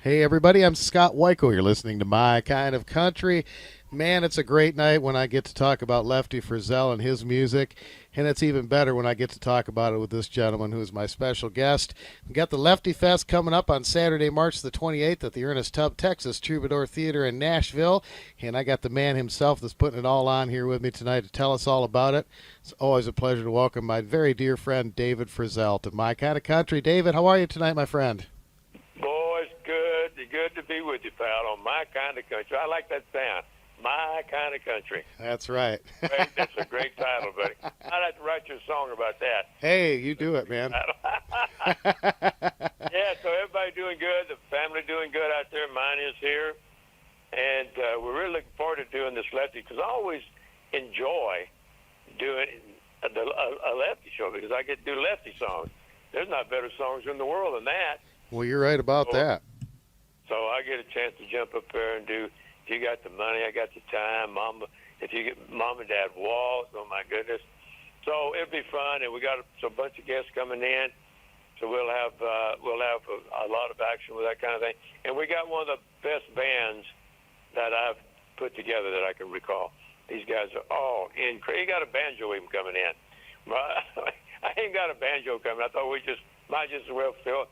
Hey, everybody, I'm Scott Wikle. You're listening to My Kind of Country. Man, it's a great night when I get to talk about Lefty Frizzell and his music, and it's even better when I get to talk about it with this gentleman who is my special guest. We've got the Lefty Fest coming up on Saturday, March the 28th at the Ernest Tubb, Texas Troubadour Theater in Nashville, and I got the man himself that's putting it all on here with me tonight to tell us all about it. It's always a pleasure to welcome my very dear friend David Frizzell to My Kind of Country. David, how are you tonight, my friend? Boy, it's good to be with you, pal, on My Kind of Country. I like that sound, My Kind of Country. That's right. That's a great title, buddy. I'd have to write you a song about that. Hey, you do it, man. Yeah, so everybody doing good, the family doing good out there. Mine is here, and we're really looking forward to doing this Lefty because I always enjoy doing a Lefty show because I get to do Lefty songs. There's not better songs in the world than that. Well, you're right about that. So I get a chance to jump up there and do. If you got the money, I got the time. If you get mom and dad waltz, oh my goodness. So it'll be fun, and we got a bunch of guests coming in. So we'll have a lot of action with that kind of thing. And we got one of the best bands that I've put together that I can recall. These guys are all incredible. You got a banjo even coming in. I ain't got a banjo coming. I thought we might just well fill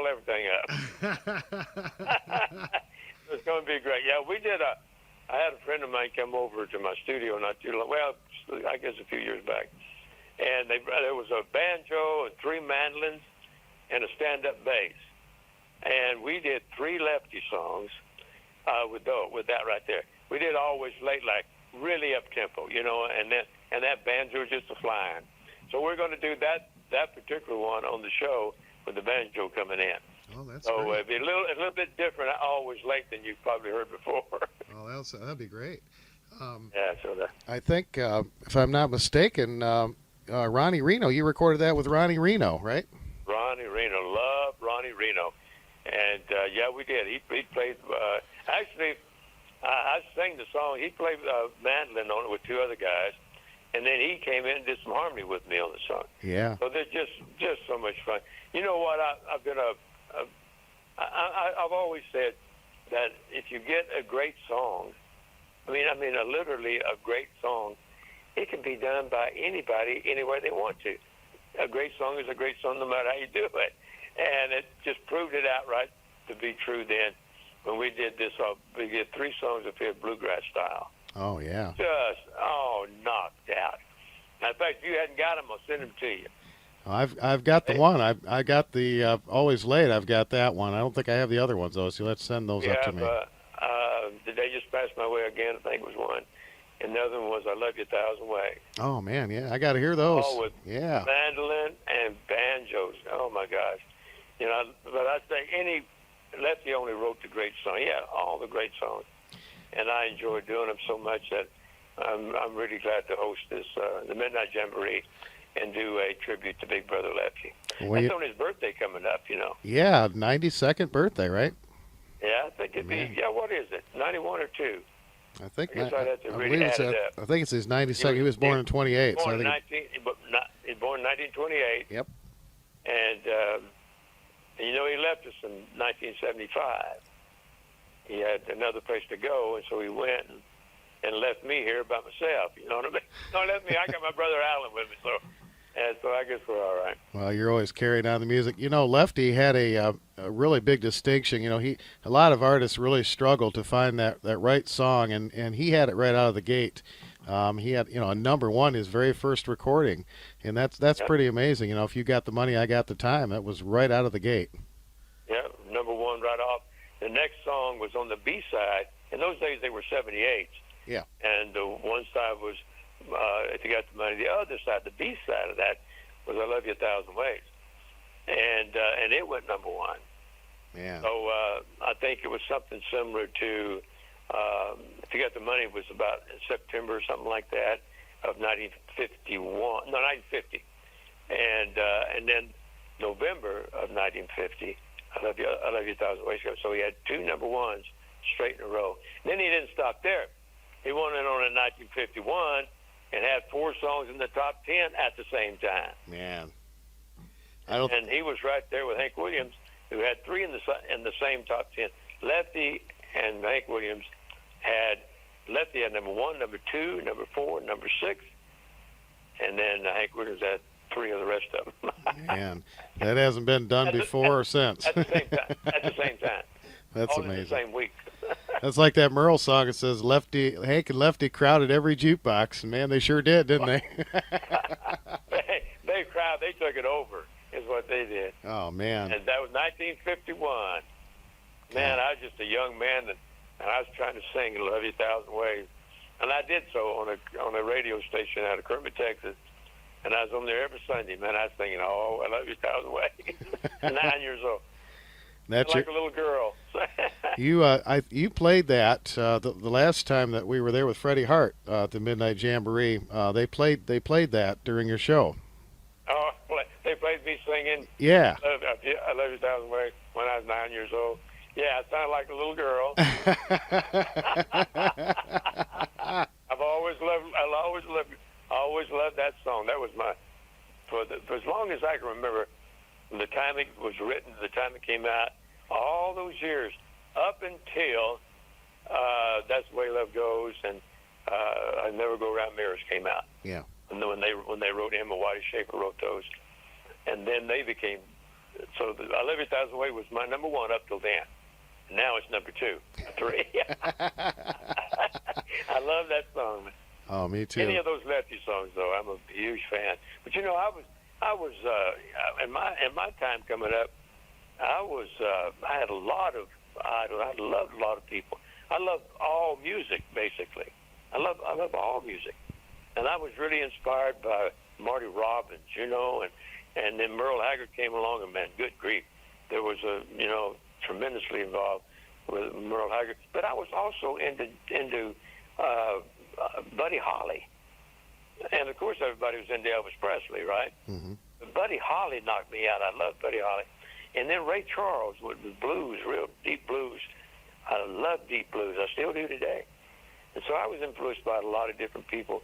everything up. It's going to be great. Yeah, I had a friend of mine come over to my studio not too long. Well, I guess a few years back, and there was a banjo and 3 mandolins and a stand-up bass, and we did 3 Lefty songs with that right there. We did Always Late, like really up tempo, and that banjo was just a flying. So we're going to do that particular one on the show with the banjo coming in. Oh, that's so great. It'd be a little bit different. Always Late than you've probably heard before. Oh, that'd be great. Yeah, so I think, if I'm not mistaken, Ronnie Reno, you recorded that with Ronnie Reno, right? Ronnie Reno, love Ronnie Reno, and yeah, we did. He played. Actually, I sang the song. He played mandolin on it with 2 other guys, and then he came in and did some harmony with me on the song. Yeah. So there's just so much fun. You know what? I've always said that if you get a great song, literally a great song, it can be done by anybody, anywhere they want to. A great song is a great song no matter how you do it. And it just proved it outright to be true then when we did this. We did 3 songs of his bluegrass style. Oh, yeah. Just, knocked out. Now, in fact, if you hadn't got them, I'll send them to you. I've got the one. I got the Always Late. I've got that one. I don't think I have the other ones, though, so let's send those up to me. They just passed my way again, I think it was one. And the other one was I Love You a Thousand Ways. Oh, man, yeah. I got to hear those. All with mandolin and banjos. Oh, my gosh. But I say Lefty only wrote the great song. Yeah, all the great songs. And I enjoy doing them so much that I'm really glad to host this, the Midnight Jamboree, and do a tribute to Big Brother Lefty. That's on his birthday coming up, Yeah, 92nd birthday, right? Yeah, I think it'd be, what is it, 91 or 2? I think I guess I'd have to really add it up. I think it's his 92nd. He was born in 28. He was born in 1928. Yep. And he left us in 1975. He had another place to go, and so he went and left me here by myself. You know what I mean? No, left me. I got my brother Alan with me, so I guess we're all right. Well, you're always carrying on the music. Lefty had a really big distinction. A lot of artists really struggle to find that right song, and he had it right out of the gate. He had, a number 1, his very first recording, and that's pretty amazing. If you got the money, I got the time. That was right out of the gate. Yeah, number 1 right off. The next song was on the B side. In those days, they were 78s. Yeah. And the one side was, if you got the money, the other side, the B side of that, was I Love You a Thousand Ways. And it went number 1. Yeah. So I think it was something similar to, if you got the money, it was about September or something like that of 1950. And then November of 1950, I Love You a Thousand Ways. So he had 2 number 1s straight in a row. And then he didn't stop there. He went in on in 1951 and had 4 songs in the top 10 at the same time. Man. And he was right there with Hank Williams who had three in the same top 10. Lefty and Hank Williams had Lefty had number 1, number 2, number 4, number 6, and then Hank Williams had 3 of the rest of them. Man, that hasn't been done before or since. At the same time. At the same time. That's all amazing. In the same week. That's like that Merle song. It says Hank and Lefty crowded every jukebox. Man, they sure did, didn't they? They crowd. They took it over. Is what they did. Oh man. And that was 1951. Man, I was just a young man, and I was trying to sing "Love You a Thousand Ways," and I did so on a radio station out of Kermit, Texas. And I was on there every Sunday. Man, I was singing, "Oh, I love you a thousand ways." 9 years old. That's like a little girl. You played that the last time that we were there with Freddie Hart at the Midnight Jamboree. They played that during your show. Oh, they played me singing. Yeah. I love you a thousand ways when I was 9 years old. Yeah, I sounded like a little girl. I've always loved that song. That was for as long as I can remember, from the time it was written to the time it came out, all those years, up until That's the Way Love Goes and I Never Go Around Mirrors came out. Yeah. And then when they wrote him, and Whitey Schaefer wrote those, and then they became. So I Love You a Thousand Ways was my number 1 up till then. Now it's number 2, 3. I love that song. Oh, me too. Any of those Lefty songs, though, I'm a huge fan. But you know, I was in my time coming up, I had a lot of idols. I loved a lot of people. I loved all music, basically. I love all music, and I was really inspired by Marty Robbins, you know, and then Merle Haggard came along, and man, good grief, there was tremendously involved with Merle Haggard. But I was also into Buddy Holly, and of course everybody was into Elvis Presley, right? Mm-hmm. But Buddy Holly knocked me out. I loved Buddy Holly, and then Ray Charles with the blues, real deep blues. I love deep blues. I still do today, and so I was influenced by a lot of different people.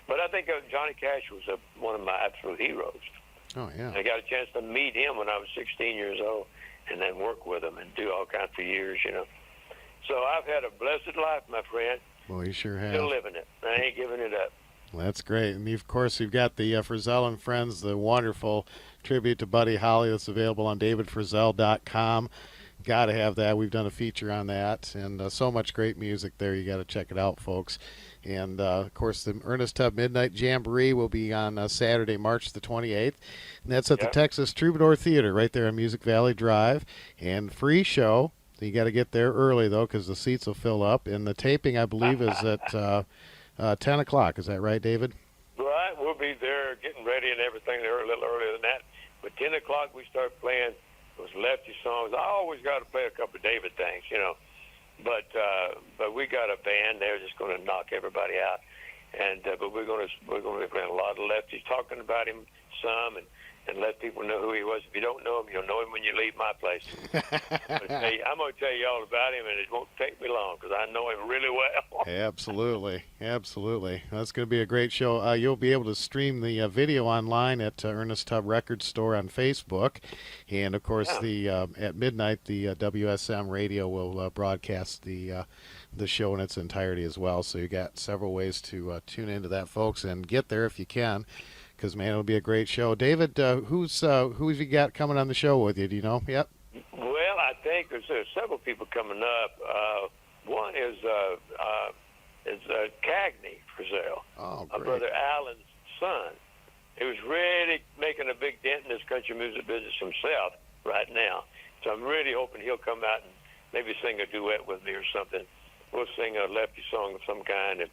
But I think Johnny Cash was one of my absolute heroes. Oh, yeah. I got a chance to meet him when I was 16 years old and then work with him and do all kinds of years, you know. So I've had a blessed life, my friend. Well, you sure have. Still living it. I ain't giving it up. Well, that's great. And, of course, you've got the Frizzell and Friends, the wonderful tribute to Buddy Holly that's available on davidfrizzell.com. Got to have that. We've done a feature on that. And so much great music there. You got to check it out, folks. And, of course, the Ernest Tubb Midnight Jamboree will be on Saturday, March the 28th. And that's at the Texas Troubadour Theater right there on Music Valley Drive. And free show. You got to get there early, though, because the seats will fill up. And the taping, I believe, is at 10 o'clock. Is that right, David? Right. We'll be there getting ready and everything there a little earlier than that. But 10 o'clock we start playing those Lefty songs. I always got to play a couple of David things, you know. But we got a band. They're just going to knock everybody out. And but we're going to be playing a lot of Lefties, talking about him some, and let people know who he was. If you don't know him, you'll know him when you leave my place. I'm going to tell you all about him, and it won't take me long because I know him really well. Absolutely. That's going to be a great show. You'll be able to stream the video online at Ernest Tubb Record Store on Facebook. And, of course, at midnight, the WSM radio will broadcast the show in its entirety as well. So you got several ways to tune into that, folks, and get there if you can. Because, man, it'll be a great show. David, who have you got coming on the show with you? Do you know? Yep. Well, I think there's several people coming up. One is Cagney Frizzell, my brother Alan's son. He was really making a big dent in this country music business himself right now. So I'm really hoping he'll come out and maybe sing a duet with me or something. We'll sing a Lefty song of some kind, and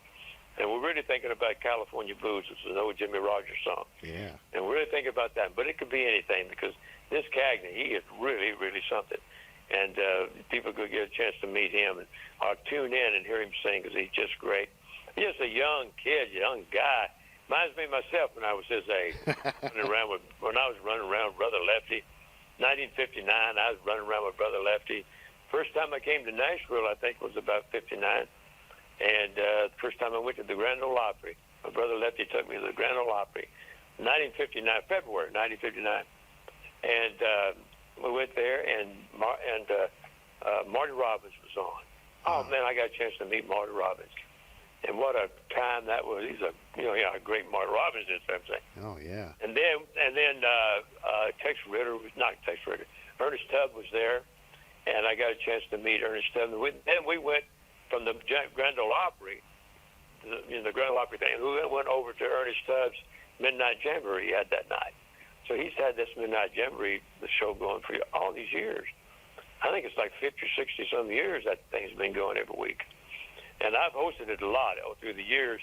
we're really thinking about California Blues, which is an old Jimmy Rogers song. Yeah. And we're really thinking about that. But it could be anything because this Cagney, he is really, really something. And people could get a chance to meet him and tune in and hear him sing because he's just great. He's just a young kid, young guy. Reminds me of myself when I was his age. When I was running around with Brother Lefty. 1959, I was running around with Brother Lefty. First time I came to Nashville, I think, was about 59. And the first time I went to the Grand Ole Opry, my brother Lefty took me to the Grand Ole Opry, February 1959. And we went there, and Marty Robbins was on. Oh man, I got a chance to meet Marty Robbins, and what a time that was. He's a a great Marty Robbins is. I'm saying. Oh yeah. And then Ernest Tubb was there, and I got a chance to meet Ernest Tubb. Then we went from the Grand Ole Opry, the Grand Ole Opry thing. We went over to Ernest Tubb's Midnight Jamboree he had that night. So he's had this Midnight Jamboree, the show, going for all these years. I think it's like 50 or 60 some years that thing's been going every week. And I've hosted it a lot through the years,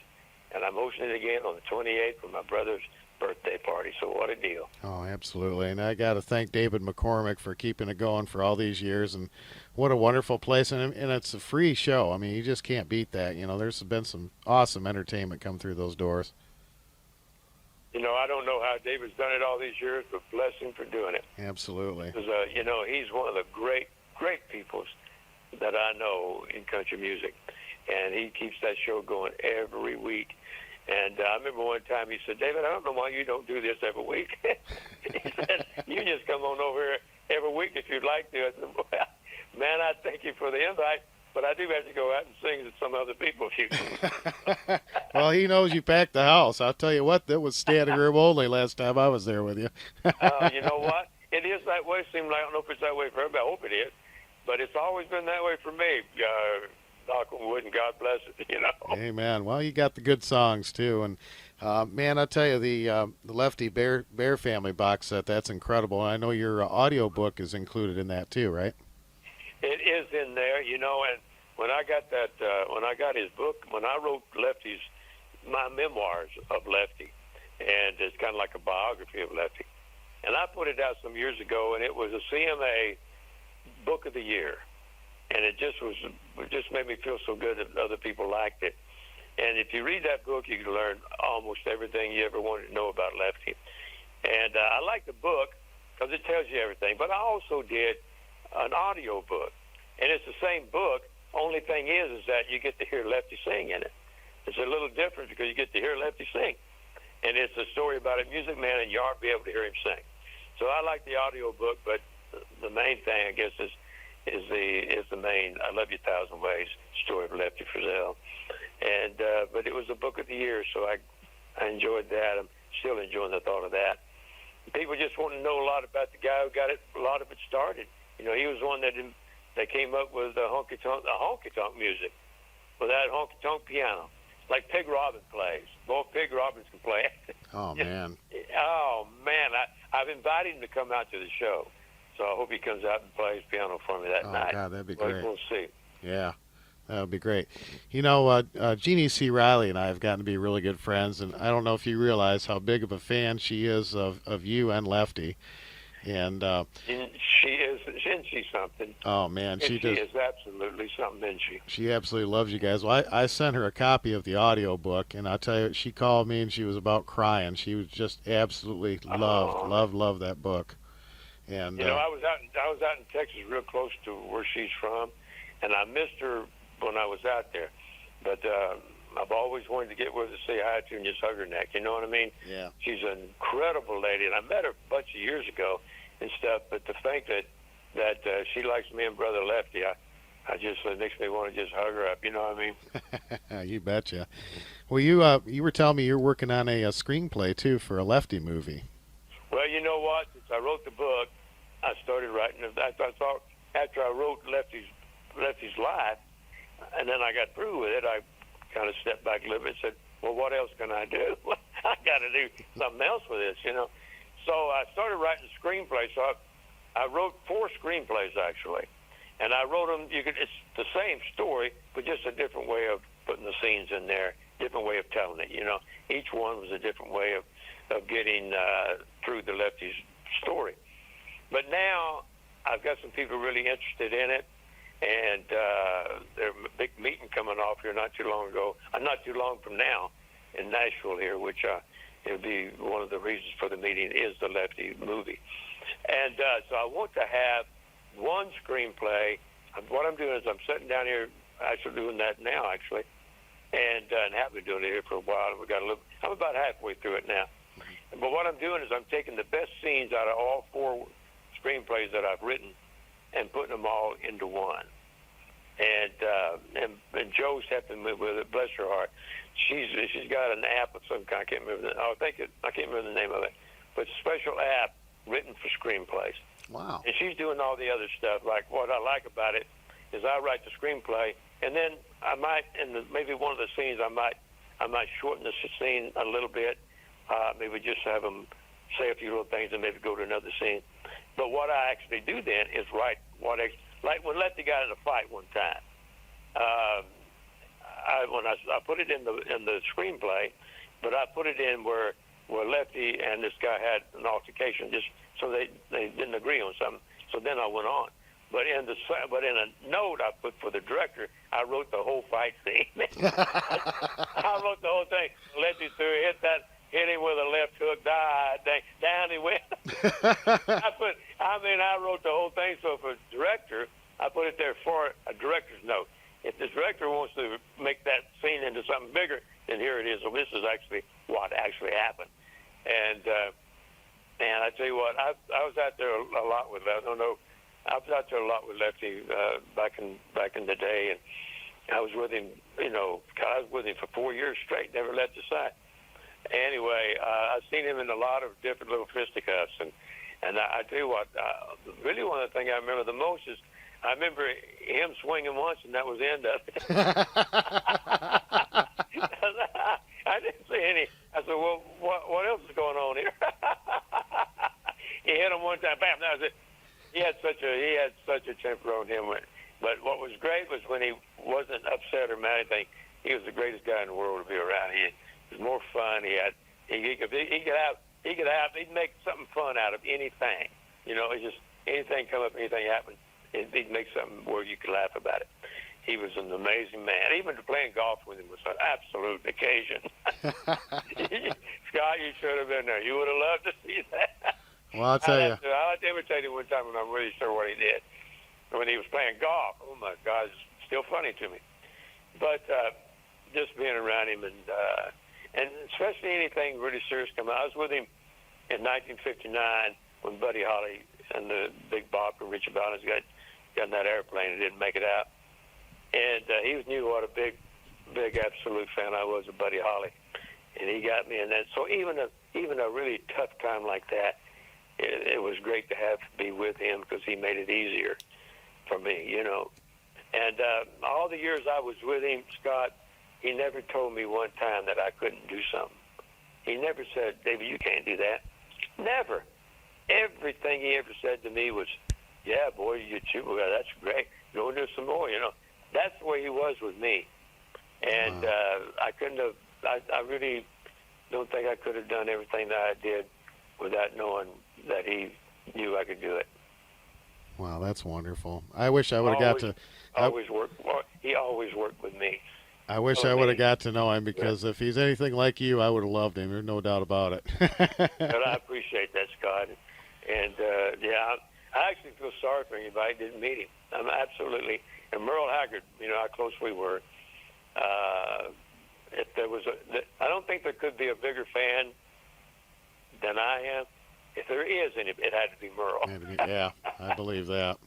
and I'm hosting it again on the 28th for my brother's birthday party. So what a deal. Oh, absolutely. And I got to thank David McCormick for keeping it going for all these years. And what a wonderful place. And it's a free show. I mean, you just can't beat that. There's been some awesome entertainment come through those doors. I don't know how David's done it all these years, but bless him for doing it. Absolutely. Because, he's one of the great, great people that I know in country music. And he keeps that show going every week. And I remember one time he said, David, I don't know why you don't do this every week. He said, you just come on over here every week if you'd like to. I said, well, man, I thank you for the invite, but I do have to go out and sing to some other people. Well, he knows you packed the house. I'll tell you what, that was standing room only last time I was there with you. You know what? It is that way. It seems like, I don't know if it's that way for everybody. I hope it is. But it's always been that way for me. Knock on wood, and God bless it, Amen. Well, you got the good songs, too. And, man, I tell you, the Lefty Bear Family box set, that's incredible. And I know your audio book is included in that, too, right? It is in there, and when I got when I got his book, when I wrote my memoirs of Lefty, and it's kind of like a biography of Lefty, and I put it out some years ago, and it was a CMA Book of the Year. And it just made me feel so good that other people liked it. And if you read that book, you can learn almost everything you ever wanted to know about Lefty. And I like the book because it tells you everything. But I also did an audio book, and it's the same book. Only thing is that you get to hear Lefty sing in it. It's a little different because you get to hear Lefty sing, and it's a story about a music man, and you aren't be able to hear him sing. So I like the audio book, but the main thing, I guess, is the main I Love You 1,000 Ways story of Lefty Frizzell. And but it was the book of the year, so I enjoyed that. I'm still enjoying the thought of that. People just want to know a lot about the guy who got it. A lot of it started. He was one that came up with the honky tonk music, with that honky tonk piano, like Pig Robbins plays. Boy, Pig Robbins can play. Oh man. Oh man, I've invited him to come out to the show. So I hope he comes out and plays piano for me that night. Oh, God, that'd be great. We'll see. Yeah, that would be great. Jeannie C. Riley and I have gotten to be really good friends, and I don't know if you realize how big of a fan she is of you and Lefty. And she is, isn't she something? Oh, man. She is absolutely something, isn't she? She absolutely loves you guys. Well, I sent her a copy of the audio book, and I'll tell you, she called me, and she was about crying. She was just absolutely loved that book. And I was out in Texas, real close to where she's from, and I missed her when I was out there. But I've always wanted to get with her to say hi to her and just hug her neck. You know what I mean? Yeah. She's an incredible lady, and I met her a bunch of years ago and stuff. But to think that she likes me and Brother Lefty, it makes me want to just hug her up. You know what I mean? You betcha. Well, you were telling me you're working on a screenplay too for a Lefty movie. Well, you know what? Since I wrote the book, I started writing. I thought after I wrote Lefty's life, and then I got through with it, I kind of stepped back a little bit and said, well, what else can I do? I got to do something else with this, So I started writing screenplays. So I wrote 4 screenplays, actually. And I wrote them, it's the same story, but just a different way of putting the scenes in there, different way of telling it, Each one was a different way of getting through the Lefty's story. But now I've got some people really interested in it, and there's a big meeting coming off here not too long from now in Nashville here, which it'll be one of the reasons for the meeting is the Lefty movie. And so I want to have one screenplay. What I'm doing is I'm sitting down here, actually doing that now, actually, and have been doing it here for a while. I'm about halfway through it now. But what I'm doing is I'm taking the best scenes out of all 4 screenplays that I've written and putting them all into one. And Joe's helping me with it. Bless her heart. She's got an app of some kind. I can't remember. I can't remember the name of it. But it's a special app written for screenplays. Wow. And she's doing all the other stuff. Like what I like about it is I write the screenplay, and then I might, maybe one of the scenes, I might shorten the scene a little bit. Maybe just have them say a few little things and maybe go to another scene. But what I actually do then is write like when Lefty got in a fight one time. I put it in the screenplay, but I put it in where Lefty and this guy had an altercation, just so they didn't agree on something. So then I went on. But in a note I put for the director, I wrote the whole fight scene. I wrote the whole thing. Lefty hit him with a left hook, died, down he went. I wrote the whole thing. So for a director, I put it there for a director's note. If the director wants to make that scene into something bigger, then here it is. So this is actually what actually happened. And I tell you what, I was out there a lot with Lefty. I was out there a lot with Lefty back in the day, and I was with him. I was with him for 4 years straight. Never left his side. Anyway, I've seen him in a lot of different little fisticuffs, and I tell you what, really one of the things I remember the most is I remember him swinging once, and that was the end of it. I didn't see any. I said, well, what else is going on here? He hit him one time, bam, that was it. He had such a temper on him. But what was great was when he wasn't upset or mad or anything, he was the greatest guy in the world to be around. He was more fun. He could make something fun out of anything. It's just anything come up, anything happen, he'd make something where you could laugh about it. He was an amazing man. Even playing golf with him was an absolute occasion. Scott, you should have been there. You would have loved to see that. Well, I'll tell you. I'll have to imitate him one time when I'm really sure what he did. When he was playing golf, oh my God, it's still funny to me. But just being around him and especially anything really serious come out. I was with him in 1959 when Buddy Holly and the Big Bop and Richie Valens got in that airplane and didn't make it out. And he knew what a big absolute fan I was of Buddy Holly, and he got me in that. So even a really tough time like that, it was great to be with him because he made it easier for me, And all the years I was with him, Scott, he never told me one time that I couldn't do something. He never said, David, you can't do that. Never. Everything he ever said to me was, yeah, boy, you shoot. Well, that's great. Go and do some more, That's the way he was with me. And I couldn't have, I really don't think I could have done everything that I did without knowing that he knew I could do it. Wow, that's wonderful. I wish I would have got to. He always worked with me. I wish I would have got to know him because if he's anything like you, I would have loved him. There's no doubt about it. But I appreciate that, Scott. And, I actually feel sorry for anybody who didn't meet him. I'm absolutely. And Merle Haggard, how close we were. If there was I don't think there could be a bigger fan than I am. If there is any, it had to be Merle. Yeah, I believe that.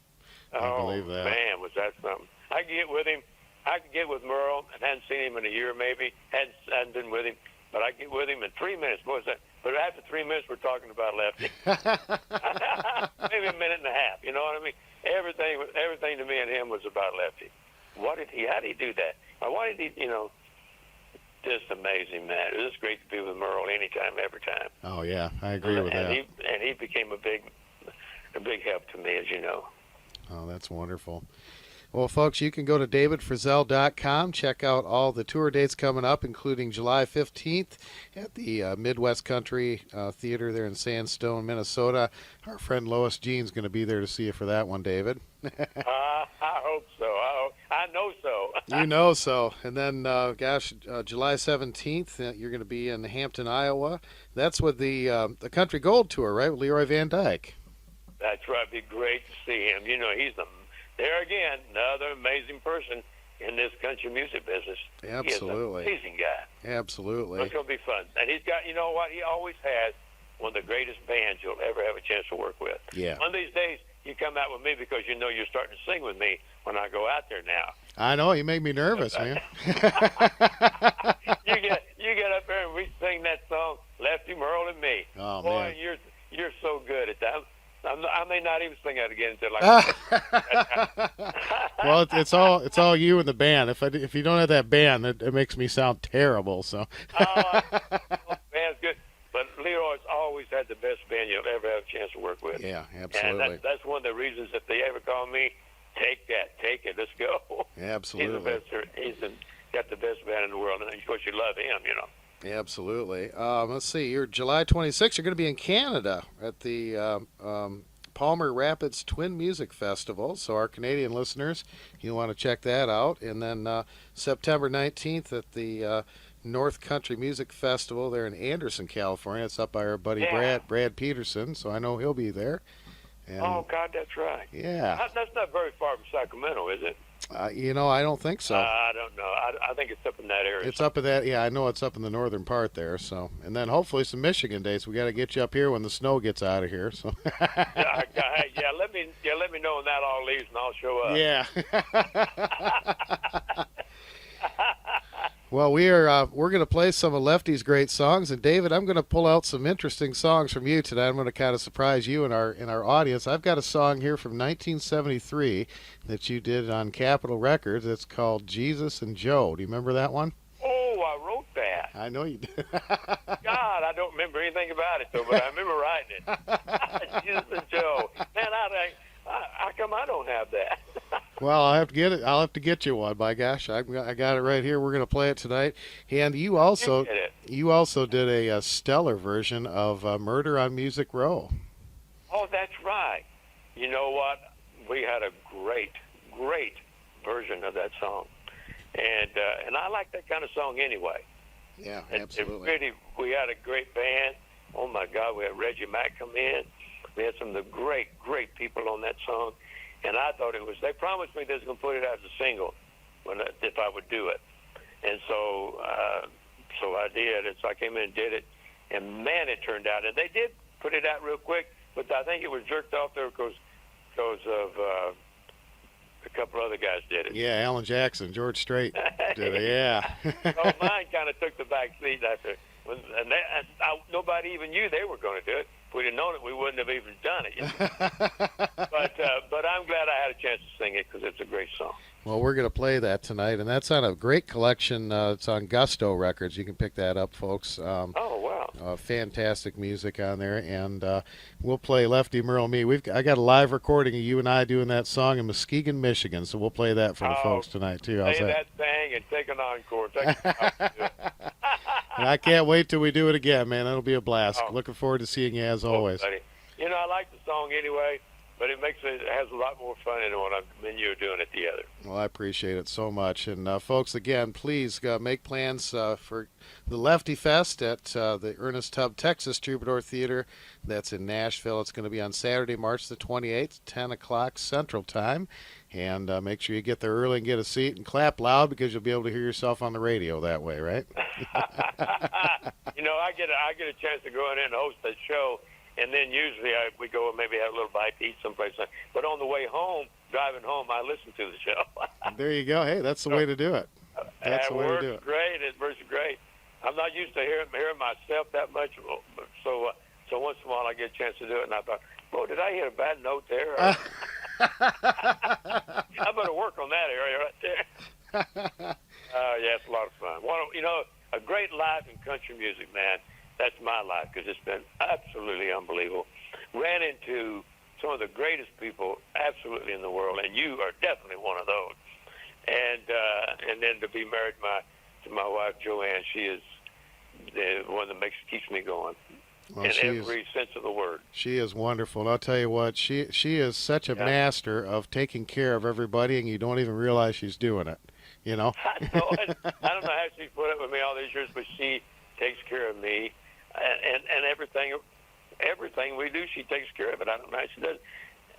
Man, was that something. I could get with him. I could get with Merle and hadn't seen him in a year maybe. Hadn't been with him. But I get with him in 3 minutes. What was that? But after 3 minutes, we're talking about Lefty. Maybe a minute and a half. You know what I mean? Everything to me and him was about Lefty. How did he do that? Why did he, just amazing, man. It was great to be with Merle anytime, every time. Oh, yeah. I agree with that. And he became a big help to me, as you know. Oh, that's wonderful. Well, folks, you can go to davidfrizzell.com, check out all the tour dates coming up, including July 15th at the Midwest Country Theater there in Sandstone, Minnesota. Our friend Lois Jean's going to be there to see you for that one, David. I hope so. I know so. You know so. And then, July 17th, you're going to be in Hampton, Iowa. That's with the Country Gold Tour, right, with Leroy Van Dyke. That's right. It'd be great to see him. He's there again, another amazing person in this country music business. Absolutely. He's an amazing guy. Absolutely. It's going to be fun. And he's got, you know what, he always has one of the greatest bands you'll ever have a chance to work with. Yeah. One of these days, you come out with me because you know you're starting to sing with me when I go out there now. I know, you make me nervous, man. You get up there and we sing that song, Lefty, Merle, and Me. Oh, Boy, man. you're so good at that. I may not even sing that again until Well, it's all you and the band. If you don't have that band, it makes me sound terrible. So. Band's good, but Leroy's always had the best band you'll ever have a chance to work with. Yeah, absolutely. And that's one of the reasons that they ever call me. Take it, let's go. Absolutely. He's the best. Got the best band in the world, and of course you love him, you know. Absolutely. Let's see. You're July 26th. You're going to be in Canada at the Palmer Rapids Twin Music Festival. So our Canadian listeners, you want to check that out. And then September 19th at the North Country Music Festival there in Anderson, California. It's up by our buddy Brad Peterson. So I know he'll be there. And, oh God, that's right. Yeah. That's not very far from Sacramento, is it? I don't think so. I don't know. I think it's up in that area. It's up in that. Yeah, I know it's up in the northern part there. So, and then hopefully some Michigan days. We got to get you up here when the snow gets out of here. So. yeah, let me know when that all leaves, and I'll show up. Yeah. Well, we're going to play some of Lefty's great songs, and David, I'm going to pull out some interesting songs from you tonight. I'm going to kind of surprise you and our audience. I've got a song here from 1973 that you did on Capitol Records. It's called Jesus and Joe. Do you remember that one? Oh, I wrote that. I know you did. God, I don't remember anything about it though, but I remember writing it. Jesus and Joe. Man, how come I don't have that? Well, I'll have to get it. I'll have to get you one. By gosh, I got it right here. We're going to play it tonight. And you also did a stellar version of "Murder on Music Row." Oh, that's right. You know what? We had a great version of that song, and I like that kind of song anyway. Yeah, absolutely. We had a great band. Oh my God, we had Reggie Mack come in. We had some of the great people on that song. And I thought they promised me they was going to put it out as a single if I would do it. And so I did. And so I came in and did it. And, man, it turned out. And they did put it out real quick, but I think it was jerked off there because of a couple other guys did it. Yeah, Alan Jackson, George Strait did it, yeah. So mine kind of took the back seat after. Nobody even knew they were going to do it. If we'd have known it, we wouldn't have even done it. You know? But I'm glad I had a chance to sing it because it's a great song. Well, we're going to play that tonight, and that's on a great collection. It's on Gusto Records. You can pick that up, folks. Oh, wow. Fantastic music on there, and we'll play Lefty, Merle, Me. I got a live recording of you and I doing that song in Muskegon, Michigan, so we'll play that for the folks tonight, too. Play that thing and take an encore. And I can't wait till we do it again, man. It'll be a blast. Looking forward to seeing you as always. Buddy. You know, I like the song anyway, but it has a lot more fun in it when you're doing it together. Well, I appreciate it so much. And, folks, again, please make plans for the Lefty Fest at the Ernest Tubb Texas Troubadour Theater. That's in Nashville. It's going to be on Saturday, March the 28th, 10 o'clock Central Time. And make sure you get there early and get a seat and clap loud because you'll be able to hear yourself on the radio that way, right? You know, I get a chance to go in and host that show, and then usually we go and maybe have a little bite to eat someplace. But on the way home, driving home, I listen to the show. There you go. Hey, that's the way to do it. That's the way to do it. Great. It works great. I'm not used to hearing myself that much, so once in a while I get a chance to do it, and I thought, boy, did I hit a bad note there? I better work on that area right there. Yeah, it's a lot of fun. A great life in country music, man. That's my life because it's been absolutely unbelievable. Ran into some of the greatest people absolutely in the world, and you are definitely one of those. And then to be married to my wife Joanne, she is the one that keeps me going. Well, in every sense of the word. She is wonderful. And I'll tell you what, she is such a master of taking care of everybody, and you don't even realize she's doing it. You know? I don't know how she put up with me all these years, but she takes care of me. And everything we do, she takes care of it. I don't know how she does it.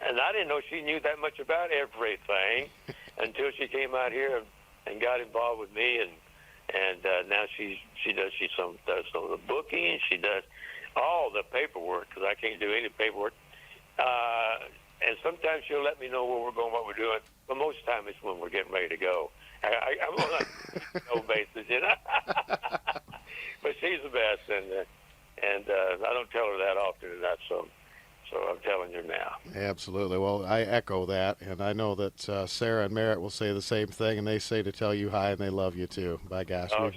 And I didn't know she knew that much about everything until she came out here and got involved with me. And now she does some of the booking. She does. all the paperwork because I can't do any paperwork. And sometimes she'll let me know where we're going, what we're doing. But most of the time, it's when we're getting ready to go. I'm on like no basis, you know. But she's the best, and I don't tell her that often enough. So I'm telling you now. Absolutely. Well, I echo that, and I know that Sarah and Merritt will say the same thing, and they say to tell you hi, and they love you too. By gosh. Oh,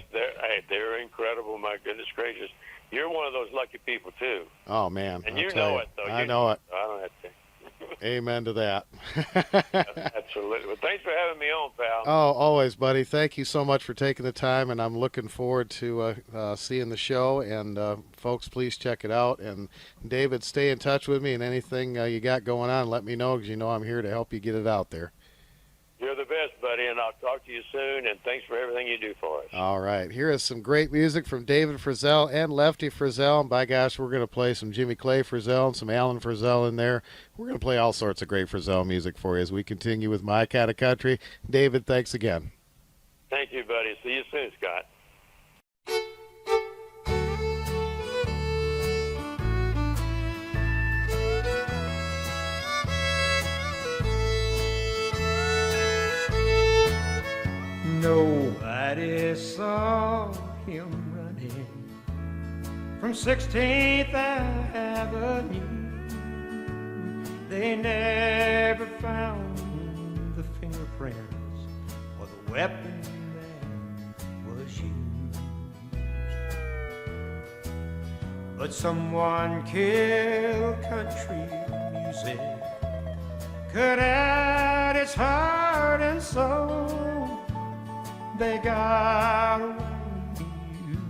they're incredible. My goodness gracious, you're one of those lucky people too. Oh man, and you know it though. I know it. I don't have to. Amen to that. Absolutely. Well, thanks for having me on, pal. Oh, always, buddy. Thank you so much for taking the time, and I'm looking forward to seeing the show. And folks, please check it out. And David, stay in touch with me, and anything you got going on, let me know, because you know I'm here to help you get it out there. You're the best, buddy, and I'll talk to you soon, and thanks for everything you do for us. All right. Here is some great music from David Frizzell and Lefty Frizzell. And by gosh, we're going to play some Jimmy Clay Frizzell and some Alan Frizzell in there. We're going to play all sorts of great Frizzell music for you as we continue with My Kind of Country. David, thanks again. Thank you, buddy. See you soon, Scott. Nobody saw him running from 16th Avenue. They never found the fingerprints or the weapon that was used. But someone killed country music, cut out its heart and soul. They got away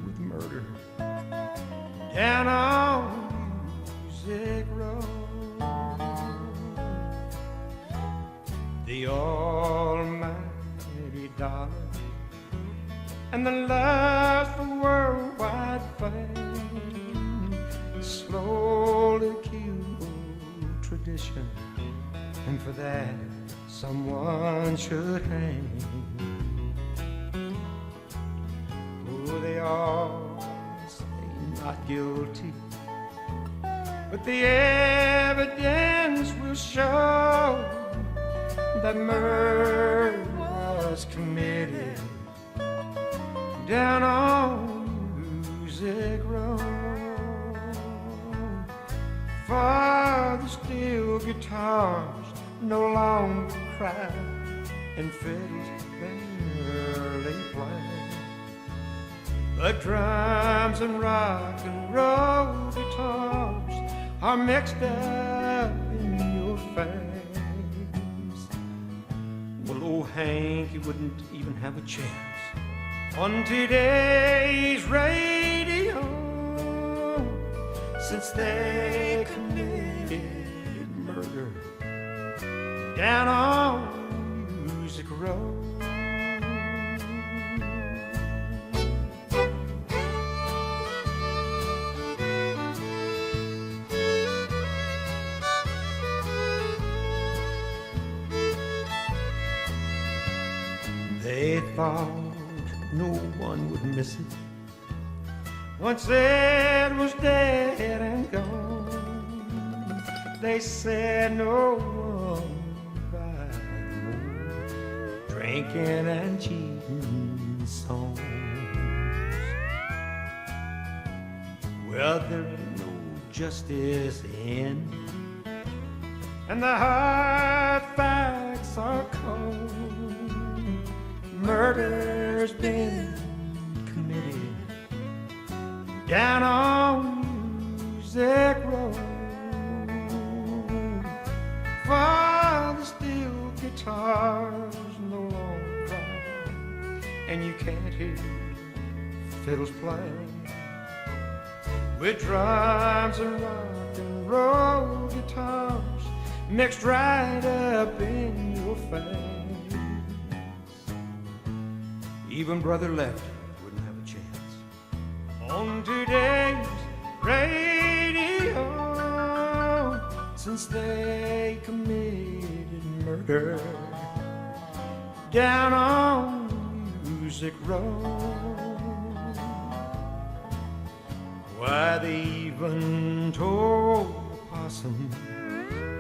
with murder down on Music Road. The almighty dollar and the lust for worldwide fame slowly killed tradition, and for that someone should hang. They all say not guilty, but the evidence will show that murder was committed down on Music Road. For the steel guitars no longer cry, and fiddles barely play, but drums and rock and roll guitars are mixed up in your face. Well, old Hank, he wouldn't even have a chance on today's radio, since they committed murder down on Music Road. They thought no one would miss it once it was dead and gone. They said no one would buy more drinking and cheating songs. Well, there ain't no justice in, and the hard facts are cold. Murder's been committed down on Music Road. For the steel guitars no longer cry, and you can't hear fiddles play, with drums and rock and roll guitars mixed right up in your face. Even Brother Lefty wouldn't have a chance on today's radio, since they committed murder down on Music Road. Why, they even told the possum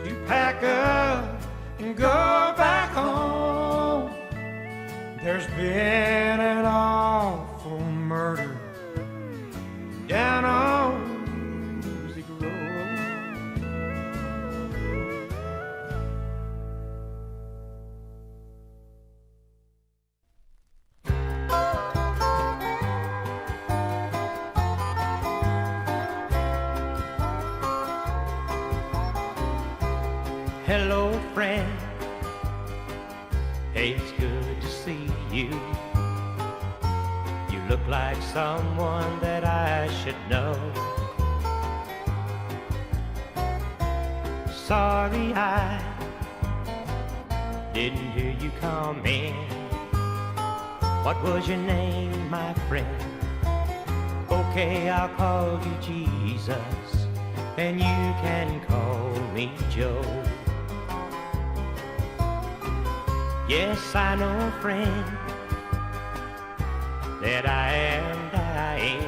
to pack up and go back home. There's been an awful murder down on Music Road. Hello, friend. Hey, it's good to see you. You look like someone that I should know. Sorry I didn't hear you come in. What was your name, my friend? Okay, I'll call you Jesus, and you can call me Joe. Yes, I know, friend, that I am dying,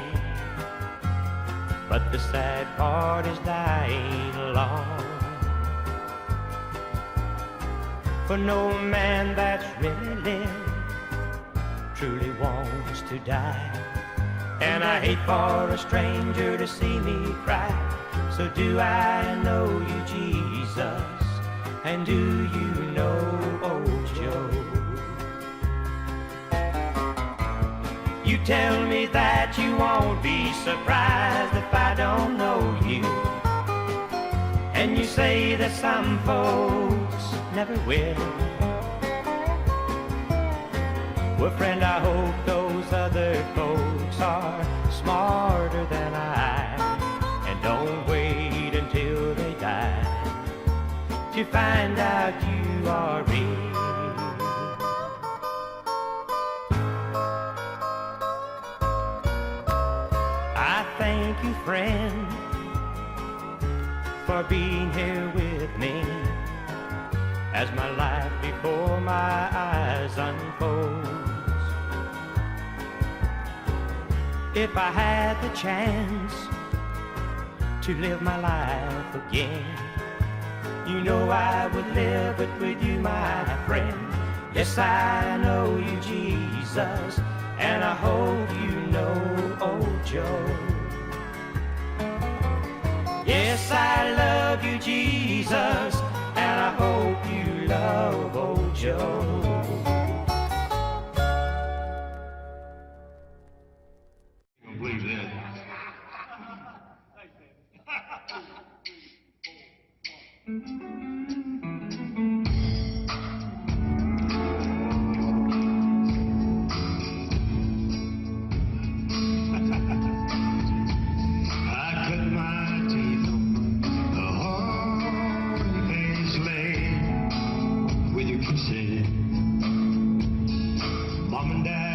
but the sad part is dying alone. For no man that's really lived truly wants to die. And I hate for a stranger to see me cry. So do I know you, Jesus? And do you know old Joe? You tell me that you won't be surprised if I don't know you. And you say that some folks never will. Well, friend, I hope those other folks are smarter than I, and don't wait until they die to find out you are real. I thank you, friend, for being here with me as my life before my eyes unfolds. If I had the chance to live my life again, you know I would live it with you, my friend. Yes, I know you, Jesus, and I hope you know old Joe. Yes, I love you, Jesus, and I hope you love old Joe. Believe that. I cut my teeth on the horn and sleigh with your kisses. Mom and Dad